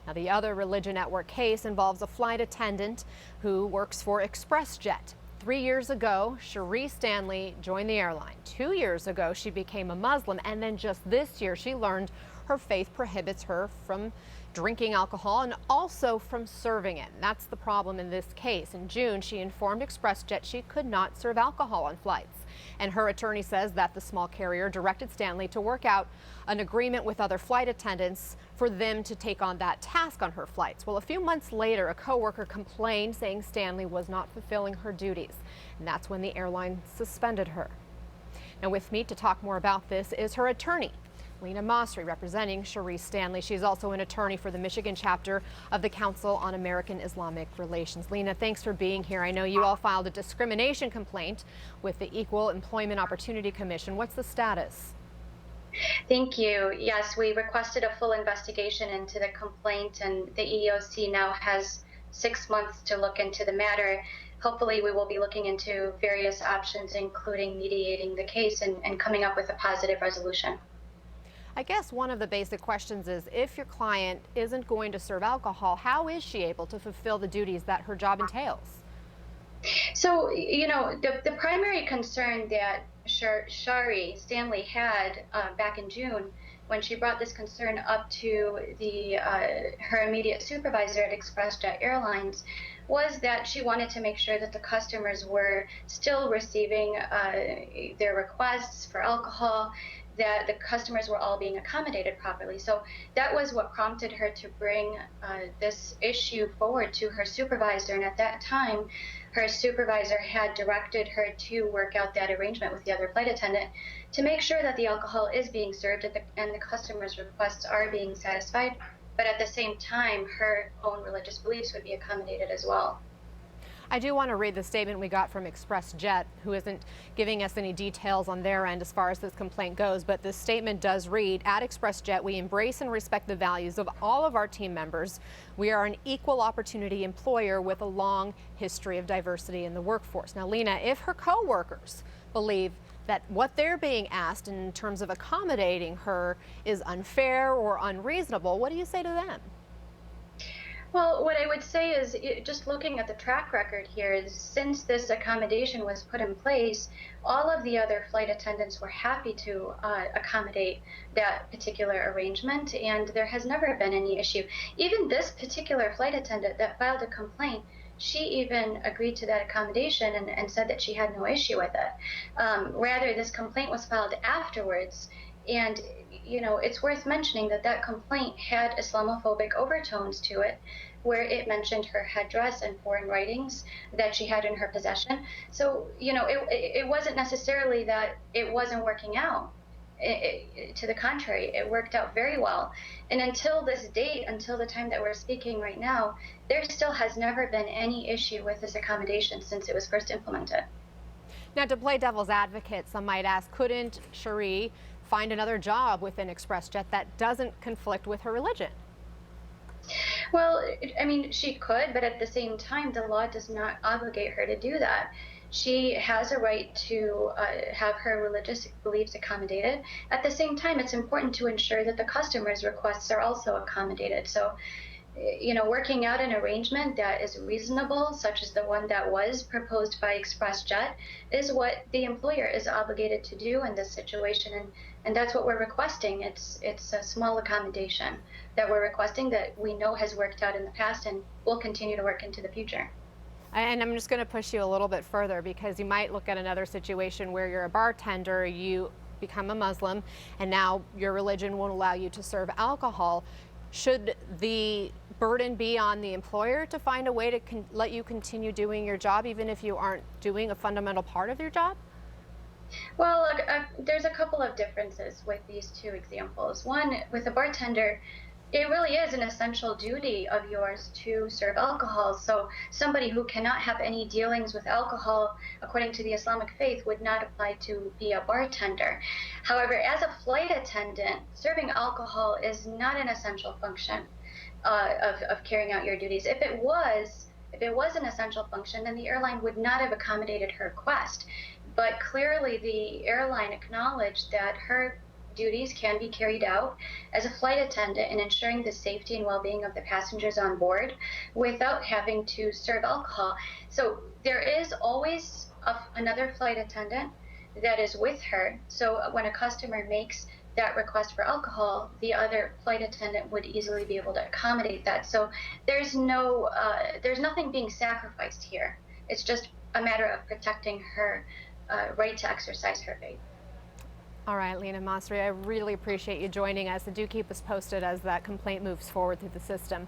Now, the other religion at work case involves a flight attendant who works for ExpressJet. 3 years ago, Cherie Stanley joined the airline. 2 years ago, she became a Muslim, and then just this year, she learned her faith prohibits her from drinking alcohol and also from serving it. And that's the problem in this case. In June, she informed ExpressJet she could not serve alcohol on flights. And her attorney says that the small carrier directed Stanley to work out an agreement with other flight attendants for them to take on that task on her flights. Well, a few months later, a coworker complained saying Stanley was not fulfilling her duties. And that's when the airline suspended her. Now, with me to talk more about this is her attorney, Lena Masri, representing Cherie Stanley. She's also an attorney for the Michigan chapter of the Council on American Islamic Relations. Lena, thanks for being here. I know you all filed a discrimination complaint with the Equal Employment Opportunity Commission. What's the status? Thank you. Yes, we requested a full investigation into the complaint, and the EEOC now has 6 months to look into the matter. Hopefully, we will be looking into various options, including mediating the case and coming up with a positive resolution. I guess one of the basic questions is, if your client isn't going to serve alcohol, how is she able to fulfill the duties that her job entails? So, the primary concern that Cherie Stanley had back in June, when she brought this concern up to her immediate supervisor at ExpressJet Airlines, was that she wanted to make sure that the customers were still receiving their requests for alcohol, that the customers were all being accommodated properly. So that was what prompted her to bring this issue forward to her supervisor. And at that time, her supervisor had directed her to work out that arrangement with the other flight attendant to make sure that the alcohol is being served and the customers' requests are being satisfied. But at the same time, her own religious beliefs would be accommodated as well. I do want to read the statement we got from ExpressJet, who isn't giving us any details on their end as far as this complaint goes, but this statement does read, "At ExpressJet, we embrace and respect the values of all of our team members. We are an equal opportunity employer with a long history of diversity in the workforce." Now, Lena, if her coworkers believe that what they're being asked in terms of accommodating her is unfair or unreasonable, what do you say to them? Well, what I would say is, just looking at the track record here, is since this accommodation was put in place, all of the other flight attendants were happy to accommodate that particular arrangement, and there has never been any issue. Even this particular flight attendant that filed a complaint, she even agreed to that accommodation and said that she had no issue with it. Rather, this complaint was filed afterwards. And, it's worth mentioning that that complaint had Islamophobic overtones to it, where it mentioned her headdress and foreign writings that she had in her possession. So, it wasn't necessarily that it wasn't working out. To the contrary, it worked out very well. And until this date, until the time that we're speaking right now, there still has never been any issue with this accommodation since it was first implemented. Now, to play devil's advocate, some might ask, couldn't Cherie find another job within ExpressJet that doesn't conflict with her religion? Well, I mean, she could, but at the same time, the law does not obligate her to do that. She has a right to have her religious beliefs accommodated. At the same time, it's important to ensure that the customer's requests are also accommodated. So, working out an arrangement that is reasonable, such as the one that was proposed by ExpressJet, is what the employer is obligated to do in this situation, and that's what we're requesting. It's a small accommodation that we're requesting that we know has worked out in the past and will continue to work into the future. And I'm just going to push you a little bit further, because you might look at another situation where you're a bartender, you become a Muslim, and now your religion won't allow you to serve alcohol. Should the burden be on the employer to find a way to let you continue doing your job, even if you aren't doing a fundamental part of your job? Well, there's a couple of differences with these two examples. One, with a bartender, it really is an essential duty of yours to serve alcohol. So somebody who cannot have any dealings with alcohol, according to the Islamic faith, would not apply to be a bartender. However, as a flight attendant, serving alcohol is not an essential function of carrying out your duties. If it was an essential function, then the airline would not have accommodated her request. But clearly, the airline acknowledged that her duties can be carried out as a flight attendant in ensuring the safety and well-being of the passengers on board without having to serve alcohol. So there is always another flight attendant that is with her. So when a customer makes that request for alcohol, the other flight attendant would easily be able to accommodate that. So there's nothing being sacrificed here. It's just a matter of protecting her right to exercise her faith. All right, Lena Masri, I really appreciate you joining us, and do keep us posted as that complaint moves forward through the system.